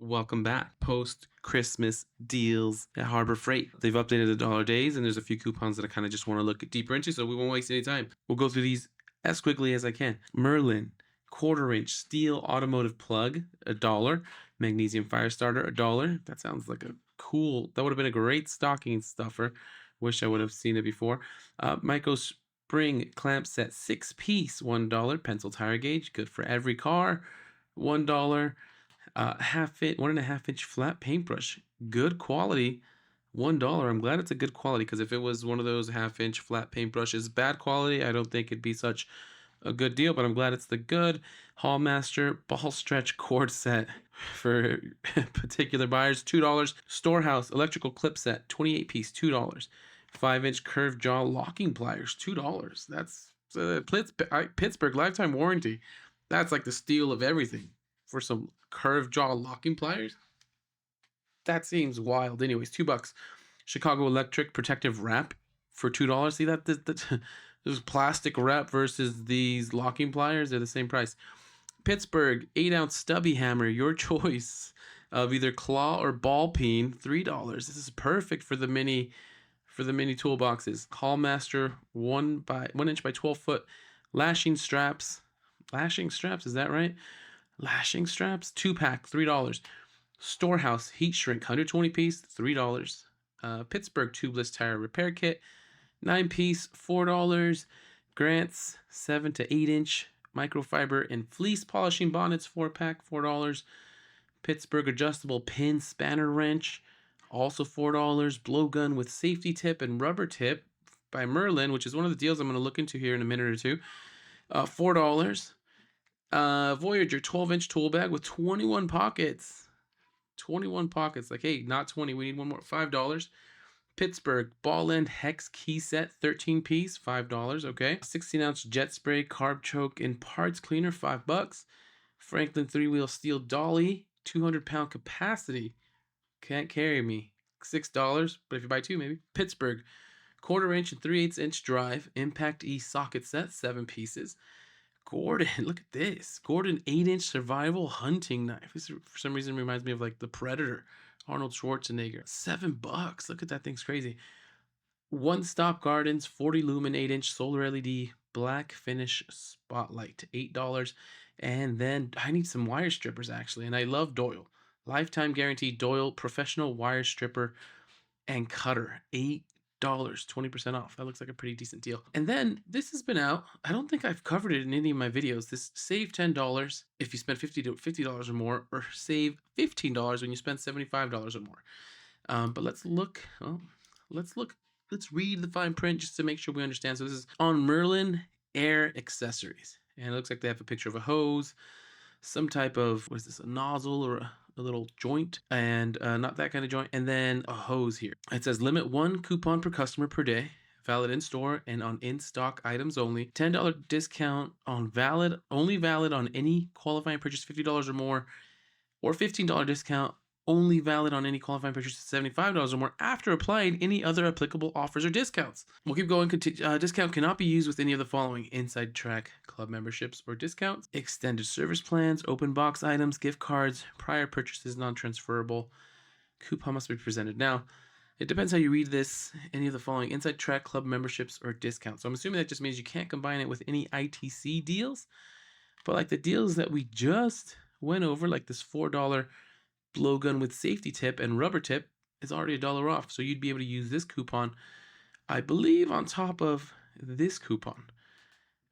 Welcome back. Post Christmas deals at Harbor Freight. They've updated the dollar days, and there's a few coupons that I kind of just want to look deeper into, so we won't waste any time. We'll go through these as quickly as I can. Merlin, quarter-inch steel automotive plug, $1. Magnesium fire starter, $1. That sounds like a cool. That would have been a great stocking stuffer. Wish I would have seen it before. Micro spring clamp set, 6-piece, $1. Pencil tire gauge, good for every car, $1. 1.5-inch flat paintbrush, good quality, $1. I'm glad it's a good quality, because if it was one of those half-inch flat paintbrushes, bad quality, I don't think it'd be such a good deal. But I'm glad it's the good Hallmaster ball stretch cord set for particular buyers, $2. Storehouse electrical clip set, 28-piece, $2. 5-inch curved jaw locking pliers, $2. That's Pittsburgh lifetime warranty. That's like the steal of everything for some curved jaw locking pliers. That seems wild. Anyways, $2. Chicago Electric protective wrap for $2. See that there's plastic wrap versus these locking pliers. They're the same price. Pittsburgh 8-ounce stubby hammer, your choice of either claw or ball peen, $3. This is perfect for the mini toolboxes. Hallmaster 1 inch by 12 foot lashing straps. Lashing straps, is that right? Lashing straps, 2-pack, $3. Storehouse heat shrink, 120-piece, $3. Pittsburgh tubeless tire repair kit, 9-piece, $4. Grant's 7 to 8-inch microfiber and fleece polishing bonnets, 4-pack, $4. Pittsburgh adjustable pin spanner wrench, also $4. Blowgun with safety tip and rubber tip by Merlin, which is one of the deals I'm going to look into here in a minute or two, $4. Voyager 12-inch tool bag with 21 pockets. 21 pockets. Like, hey, not 20. We need one more. $5. Pittsburgh ball end hex key set, 13-piece, $5. Okay. 16-ounce jet spray carb choke and parts cleaner, $5. Franklin 3-wheel steel dolly, 200-pound capacity. Can't carry me, $6. But if you buy two, maybe. Pittsburgh 1/4-inch and 3/8-inch drive impact E socket set, 7 pieces. Gordon, look at this. Gordon 8-inch survival hunting knife. This for some reason reminds me of like the Predator, Arnold Schwarzenegger. $7. Look at that thing's crazy. One Stop Gardens 40 lumen 8-inch solar LED black finish spotlight, $8. And then I need some wire strippers actually, and I love Doyle. Lifetime guarantee Doyle professional wire stripper and cutter, $8, 20% off. That looks like a pretty decent deal. And then this has been out. I don't think I've covered it in any of my videos. This save $10 if you spend $50 or more, or save $15 when you spend $75 or more. But let's look. Oh, let's read the fine print just to make sure we understand. So this is on Merlin Air Accessories, and it looks like they have a picture of a hose, some type of, what is this, a nozzle or a little joint, and not that kind of joint, and then a hose here. It says limit 1 coupon per customer per day, valid in store and on in-stock items only. $10 discount on only valid on any qualifying purchase $50 or more, or $15 discount only valid on any qualifying purchase $75 or more after applying any other applicable offers or discounts. We'll keep going. Discount cannot be used with any of the following: inside track club memberships or discounts, extended service plans, open box items, gift cards, prior purchases non-transferable. Coupon must be presented. Now, it depends how you read this. Any of the following: inside track club memberships or discounts. So I'm assuming that just means you can't combine it with any ITC deals. But like the deals that we just went over, like this $4 blowgun with safety tip and rubber tip, is already $1 off. So you'd be able to use this coupon, I believe, on top of this coupon.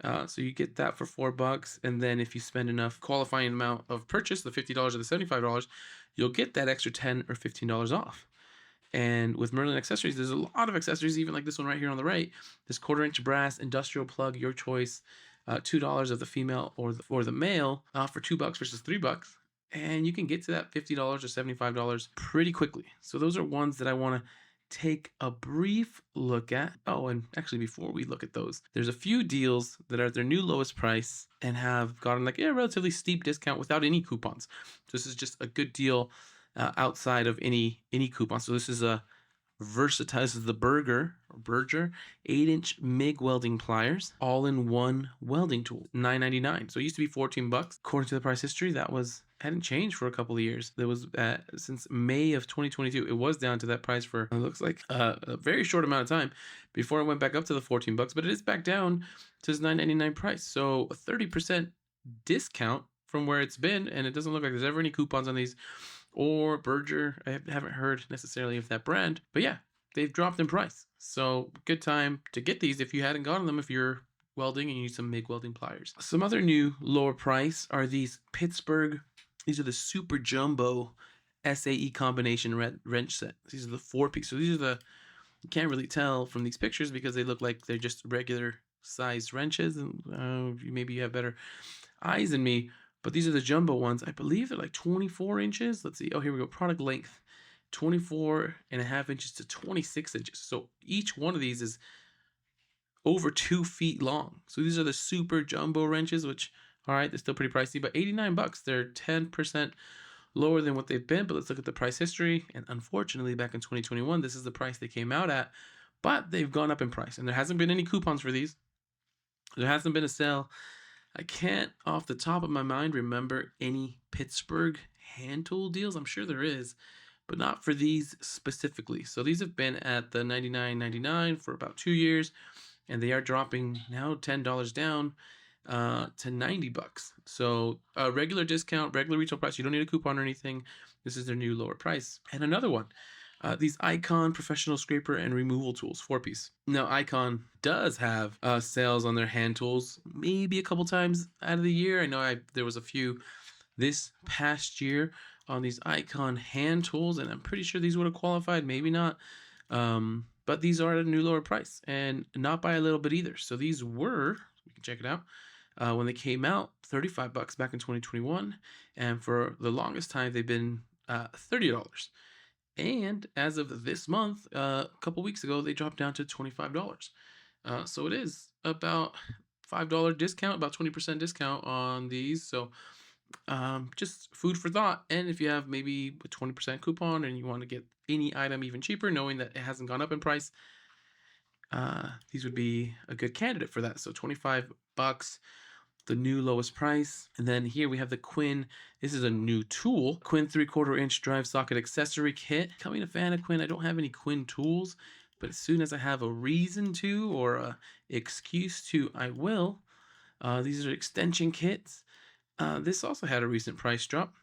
So you get that for $4, and then if you spend enough qualifying amount of purchase, the $50 or the $75, you'll get that extra $10 or $15 off. And with Merlin accessories, there's a lot of accessories, even like this one right here on the right. This 1/4-inch brass industrial plug, your choice, $2 of the female or the male, for $2 versus $3. And you can get to that $50 or $75 pretty quickly. So those are ones that I want to take a brief look at. Oh, and actually before we look at those, there's a few deals that are at their new lowest price and have gotten like a relatively steep discount without any coupons. So this is just a good deal outside of any coupons. So this is a Versatile. This is the Berger 8-inch MIG welding pliers, all-in-one welding tool, $9.99. So it used to be $14. According to the price history, that hadn't changed for a couple of years. There was since May of 2022. It was down to that price for it looks like a very short amount of time before it went back up to the $14. But it is back down to its $9.99 price. So a 30% discount from where it's been, and it doesn't look like there's ever any coupons on these. Or Berger, I haven't heard necessarily of that brand, but yeah, they've dropped in price. So good time to get these if you hadn't gotten them, if you're welding and you need some MIG welding pliers. Some other new lower price are these Pittsburgh. These are the super jumbo SAE combination wrench set. These are the 4-piece. So these are you can't really tell from these pictures because they look like they're just regular sized wrenches, and maybe you have better eyes than me, but these are the jumbo ones. I believe they're like 24 inches. Let's see. Oh, here we go. Product length, 24.5 inches to 26 inches. So each one of these is over 2 feet long. So these are the super jumbo wrenches, which, all right, they're still pretty pricey, but $89. They're 10% lower than what they've been, but let's look at the price history. And unfortunately, back in 2021, this is the price they came out at, but they've gone up in price, and there hasn't been any coupons for these. There hasn't been a sale. I can't, off the top of my mind, remember any Pittsburgh hand tool deals. I'm sure there is, but not for these specifically. So these have been at the $99.99 for about 2 years, and they are dropping now $10 down to $90. So a regular discount, regular retail price. You don't need a coupon or anything. This is their new lower price. And another one. These Icon professional scraper and removal tools, 4-piece. Now, Icon does have sales on their hand tools, maybe a couple times out of the year. I know there was a few this past year on these Icon hand tools, and I'm pretty sure these would have qualified, maybe not. But these are at a new lower price, and not by a little bit either. So these were, we can check it out, when they came out, $35 back in 2021, and for the longest time, they've been $30. And as of this month, a couple weeks ago, they dropped down to $25. So it is about $5 discount, about 20% discount on these. So just food for thought. And if you have maybe a 20% coupon and you want to get any item even cheaper, knowing that it hasn't gone up in price, these would be a good candidate for that. So $25, the new lowest price. And then here we have the QUINN. This is a new tool. QUINN 3/4 inch drive socket accessory kit. Becoming a fan of QUINN. I don't have any QUINN tools, but as soon as I have a reason to or a excuse to, I will. These are extension kits. This also had a recent price drop.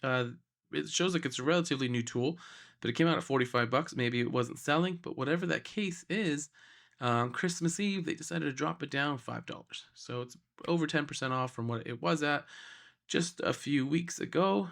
It shows like it's a relatively new tool, but it came out at $45. Maybe it wasn't selling, but whatever that case is, on Christmas Eve, they decided to drop it down $5. So it's over 10% off from what it was at just a few weeks ago.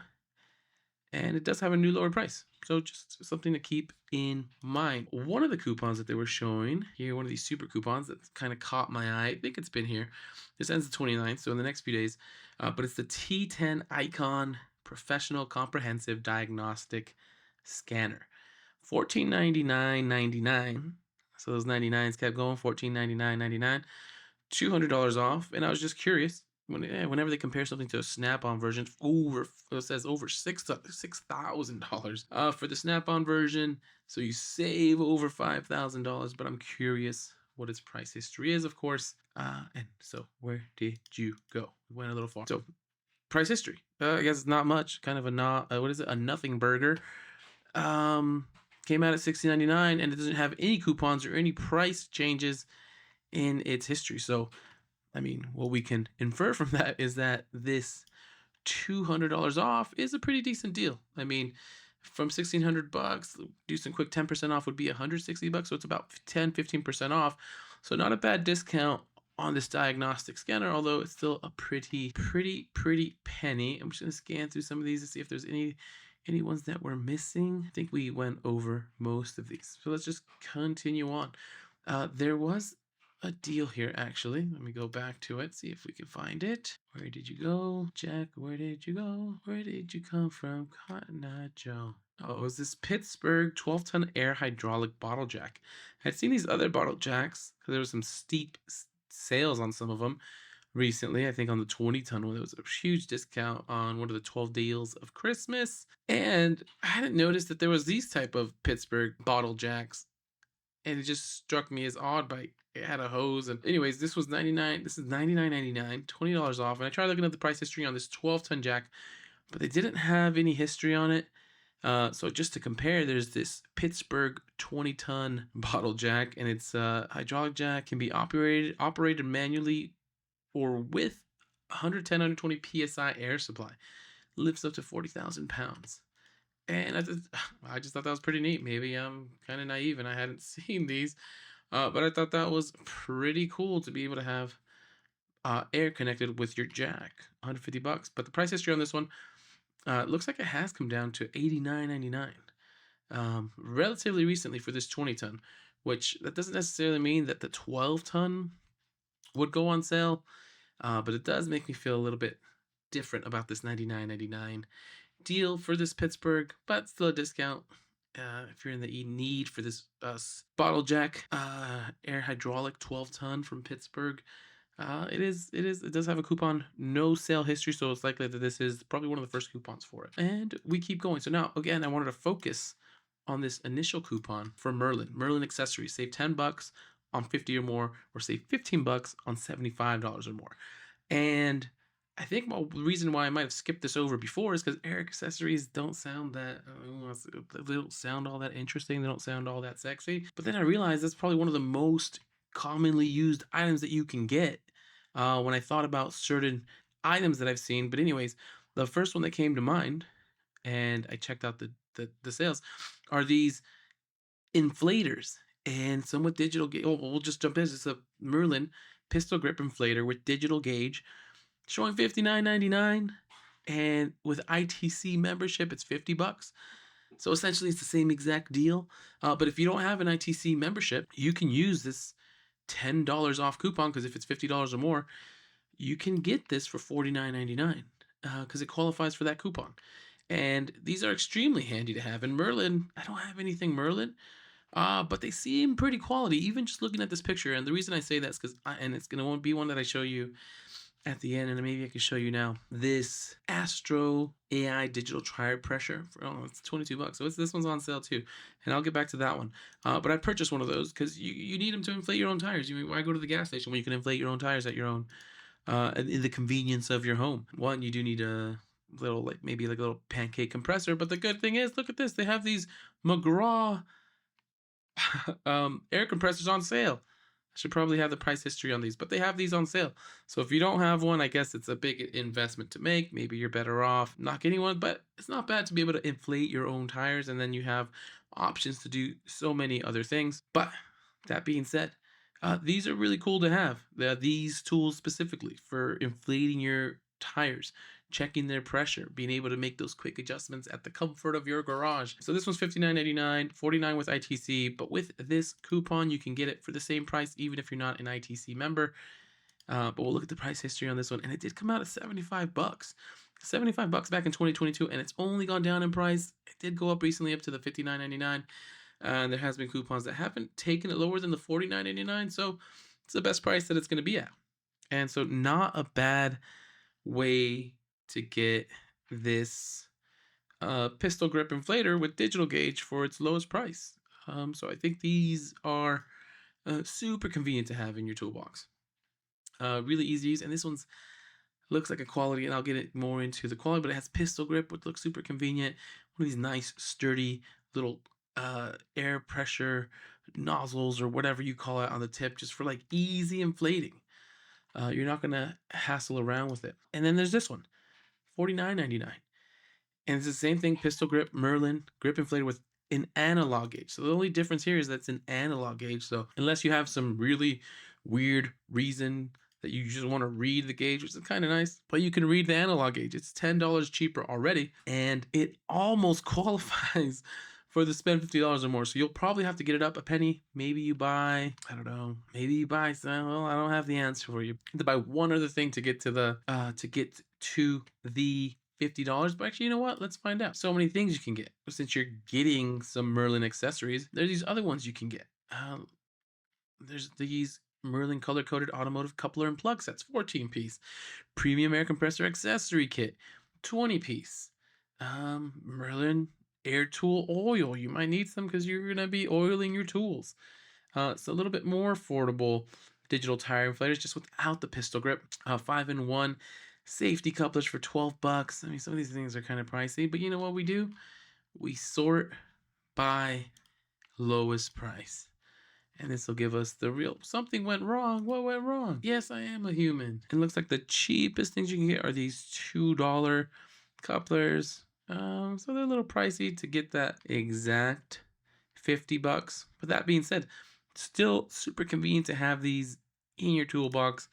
And it does have a new lower price. So just something to keep in mind. One of the coupons that they were showing here, one of these super coupons that kind of caught my eye, I think it's been here. This ends the 29th, so in the next few days. But it's the T10 Icon Professional Comprehensive Diagnostic Scanner. $14.99.99. So those 99s kept going, $14.99.99, $200 off. And I was just curious, whenever they compare something to a Snap-on version, it says over $6,000 for the Snap-on version. So you save over $5,000, but I'm curious what its price history is, of course. And so where did you go? We went a little far. So price history, I guess it's not much, kind of a nothing burger. Came out at $16.99, and it doesn't have any coupons or any price changes in its history. So, I mean, what we can infer from that is that this $200 off is a pretty decent deal. I mean, from $1,600, do some quick 10% off would be $160. So it's about 10-15% off. So not a bad discount on this diagnostic scanner, although it's still a pretty penny. I'm just gonna scan through some of these to see if there's any ones that we're missing. I think we went over most of these. So let's just continue on. There was a deal here, actually. Let me go back to it, see if we can find it. Where did you go, Jack? Where did you go? Where did you come from, Cotton Eye Joe? Oh, it was this Pittsburgh 12-ton air hydraulic bottle jack. I'd seen these other bottle jacks because there was some steep sales on some of them recently. I think on the 20-ton one, there was a huge discount on one of the 12 deals of Christmas. And I hadn't noticed that there was these type of Pittsburgh bottle jacks, and it just struck me as odd. But it had a hose, and anyways, this was 99. This is 99.99, $20 off. And I tried looking at the price history on this 12-ton jack, but they didn't have any history on it. So just to compare, there's this Pittsburgh 20-ton bottle jack, and it's hydraulic jack, can be operated manually or with 110, 120 psi air supply. Lifts up to 40,000 pounds. And I just thought that was pretty neat. Maybe I'm kind of naive and I hadn't seen these, but I thought that was pretty cool to be able to have air connected with your jack. 150 bucks. But the price history on this one looks like it has come down to 89.99 relatively recently for this 20-ton, which that doesn't necessarily mean that the 12-ton would go on sale, but it does make me feel a little bit different about this 99.99 deal for this Pittsburgh, but still a discount. If you're in the need for this bottle jack air hydraulic 12-ton from Pittsburgh, it does have a coupon, no sale history, so it's likely that this is probably one of the first coupons for it. And we keep going. So now again, I wanted to focus on this initial coupon for Merlin accessories. Save 10 bucks on 50 or more, or save 15 bucks on $75 or more. And I think the reason why I might have skipped this over before is because air accessories don't sound that they don't sound all that interesting. They don't sound all that sexy. But then I realized that's probably one of the most commonly used items that you can get when I thought about certain items that I've seen. But anyways, the first one that came to mind, and I checked out the sales, are these inflators, and some with digital gauge. Oh, we'll just jump in. It's a Merlin pistol grip inflator with digital gauge, showing 59.99, and with ITC membership, it's 50 bucks. So essentially, it's the same exact deal. But if you don't have an ITC membership, you can use this $10 off coupon, because if it's $50 or more, you can get this for 49.99 because it qualifies for that coupon. And these are extremely handy to have. And Merlin, I don't have anything Merlin, but they seem pretty quality, even just looking at this picture. And the reason I say that is because, and it's going to be one that I show you at the end, and maybe I can show you now, this Astro AI digital tire pressure for, it's 22 bucks. So this one's on sale too, and I'll get back to that one. But I purchased one of those because you need them to inflate your own tires. Why go to the gas station when you can inflate your own tires at your own in the convenience of your home? One, you do need a little, like maybe like a little pancake compressor, but the good thing is, look at this, they have these McGraw air compressors on sale. I should probably have the price history on these, but they have these on sale. So if you don't have one, I guess it's a big investment to make. Maybe you're better off not getting one, but it's not bad to be able to inflate your own tires, and then you have options to do so many other things. But that being said, these are really cool to have. These tools specifically for inflating your tires, checking their pressure, being able to make those quick adjustments at the comfort of your garage. So this one's $59.99, $49 with ITC, but with this coupon, you can get it for the same price, even if you're not an ITC member. But we'll look at the price history on this one, and it did come out at 75 bucks. 75 bucks back in 2022, and it's only gone down in price. It did go up recently up to the $59.99. And there has been coupons that haven't taken it lower than the $49.99, so it's the best price that it's going to be at. And so not a bad way to get this pistol grip inflator with digital gauge for its lowest price. So I think these are super convenient to have in your toolbox. Really easy to use, and this one's looks like a quality, and I'll get it more into the quality, but it has pistol grip, which looks super convenient. One of these nice, sturdy little air pressure nozzles or whatever you call it on the tip, just for like easy inflating. You're not gonna hassle around with it. And then there's this one, $49.99. And it's the same thing, pistol grip, Merlin, grip inflator with an analog gauge. So the only difference here is that it's an analog gauge. So unless you have some really weird reason that you just want to read the gauge, which is kind of nice, but you can read the analog gauge. It's $10 cheaper already, and it almost qualifies for the spend $50 or more. So you'll probably have to get it up a penny. Maybe you buy, I don't know, maybe you buy some, well, I don't have the answer for you. You have to buy one other thing to get to the $50. But actually, you know what? Let's find out. So many things you can get. Since you're getting some Merlin accessories, there's these other ones you can get. There's these Merlin color coded automotive coupler and plug sets, 14 piece. Premium air compressor accessory kit, 20 piece. Merlin air tool oil. You might need some because you're gonna be oiling your tools. It's a little bit more affordable. Digital tire inflators just without the pistol grip. 5-in-1 safety couplers for 12 bucks. I mean, some of these things are kind of pricey, but you know what we do? We sort by lowest price. And this will give us the real something went wrong. What went wrong? Yes, I am a human. It looks like the cheapest things you can get are these $2 couplers. So they're a little pricey to get that exact 50 bucks. But that being said, still super convenient to have these in your toolbox.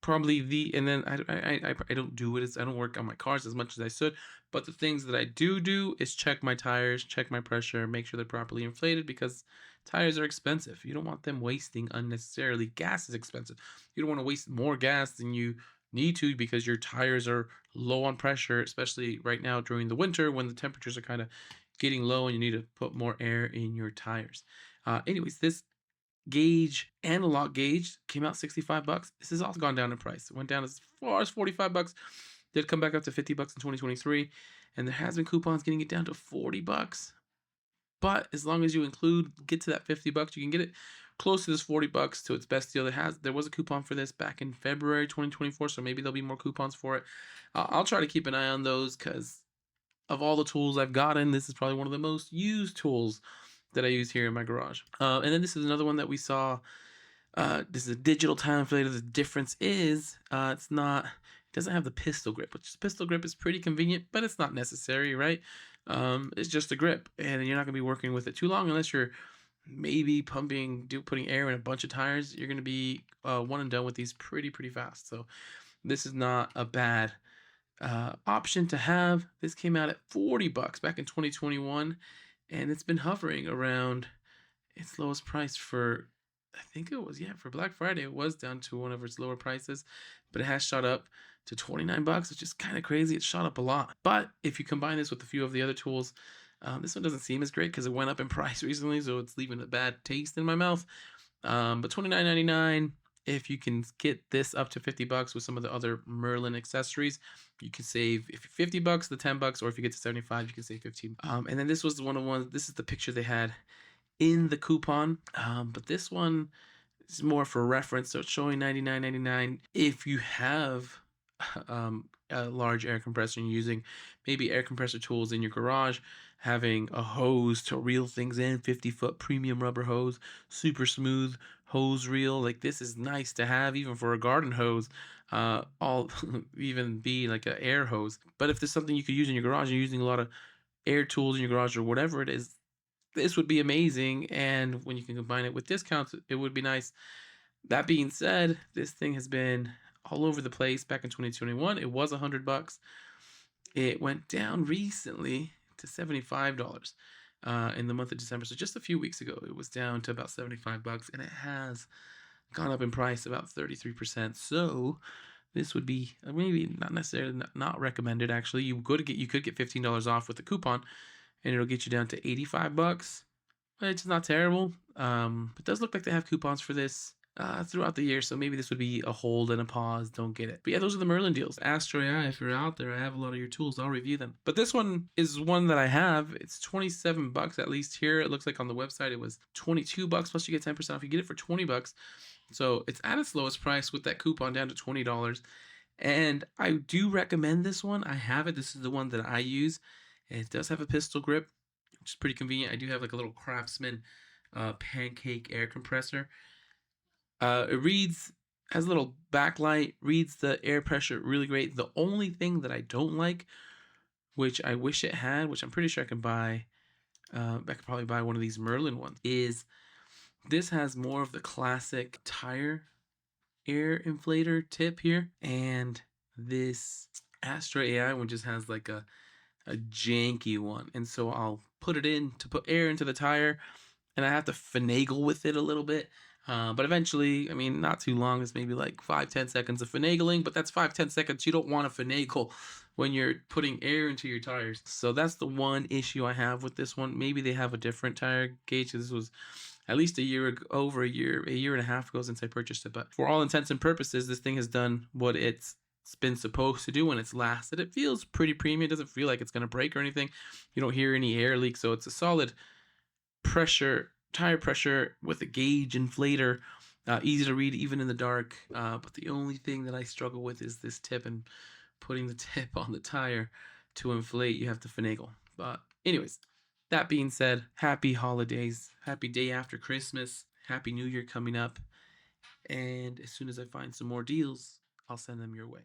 Probably and then I don't do it. I don't work on my cars as much as I should. But the things that I do is check my tires, check my pressure, make sure they're properly inflated because tires are expensive. You don't want them wasting unnecessarily. Gas is expensive. You don't want to waste more gas than you need to because your tires are low on pressure, especially right now during the winter when the temperatures are kind of getting low and you need to put more air in your tires. Anyways, this gauge, analog gauge, came out 65 bucks. This has all gone down in price. It went down as far as 45 bucks. Did come back up to 50 bucks in 2023. And there has been coupons getting it down to 40 bucks. But as long as you get to that 50 bucks, you can get it close to this 40 bucks to its best deal. There was a coupon for this back in February 2024, so maybe there'll be more coupons for it. I'll try to keep an eye on those because of all the tools I've gotten, this is probably one of the most used tools that I use here in my garage. And then this is another one that we saw. This is a digital time inflator. The difference is it doesn't have the pistol grip, which pistol grip is pretty convenient, but it's not necessary, right? It's just a grip, and you're not gonna be working with it too long unless you're maybe putting air in a bunch of tires. You're gonna be one and done with these pretty fast. So this is not a bad option to have. This came out at 40 bucks back in 2021, and it's been hovering around its lowest price for, I think it was, yeah, for Black Friday. It was down to one of its lower prices, but it has shot up to 29 bucks, which is kind of crazy. It shot up a lot. But if you combine this with a few of the other tools, this one doesn't seem as great because it went up in price recently, so it's leaving a bad taste in my mouth. But $29.99. If you can get this up to 50 bucks with some of the other Merlin accessories, you can save, if 50 bucks, the 10 bucks, or if you get to 75, you can save 15. And then this was one of the ones, this is the picture they had in the coupon. But this one is more for reference. So it's showing $99.99. If you have a large air compressor and using maybe air compressor tools in your garage, having a hose to reel things in, 50-foot premium rubber hose, super smooth hose reel, like this is nice to have even for a garden hose. All even be like an air hose. But if there's something you could use in your garage, you're using a lot of air tools in your garage or whatever it is, this would be amazing. And when you can combine it with discounts, it would be nice. That being said, this thing has been all over the place. Back in 2021, it was 100 bucks. It went down recently to $75 in the month of December. So just a few weeks ago, it was down to about 75 bucks, and it has gone up in price about 33%. So this would be maybe not necessarily not recommended. Actually, you could get $15 off with the coupon, and it'll get you down to 85 bucks. It's not terrible. But it does look like they have coupons for this throughout the year, so maybe this would be a hold and a pause. Don't get it. But yeah, those are the Merlin deals. Astro AI, if you're out there, I have a lot of your tools. I'll review them. But this one is one that I have. It's 27 bucks at least here. It looks like on the website it was 22 bucks plus you get 10% off. You get it for 20 bucks. So it's at its lowest price with that coupon down to $20. And I do recommend this one. I have it. This is the one that I use. It does have a pistol grip, which is pretty convenient. I do have like a little Craftsman pancake air compressor. It has a little backlight, reads the air pressure really great. The only thing that I don't like, which I wish it had, which I'm pretty sure I can buy, I could probably buy one of these Merlin ones, is this has more of the classic tire air inflator tip here. And this Astro AI one just has like a janky one. And so I'll put it in to put air into the tire, and I have to finagle with it a little bit. But eventually, I mean, not too long. It's maybe like 5-10 seconds of finagling, but that's 5-10 seconds you don't want to finagle when you're putting air into your tires. So that's the one issue I have with this one. Maybe they have a different tire gauge. This was at least over a year and a half ago since I purchased it. But for all intents and purposes, this thing has done what it's been supposed to do when it's lasted. It feels pretty premium. It doesn't feel like it's going to break or anything. You don't hear any air leaks, so it's a solid tire pressure with a gauge inflator. Easy to read even in the dark. But the only thing that I struggle with is this tip and putting the tip on the tire to inflate. You have to finagle. But anyways, that being said, happy holidays, happy day after Christmas, happy New Year coming up. And as soon as I find some more deals, I'll send them your way.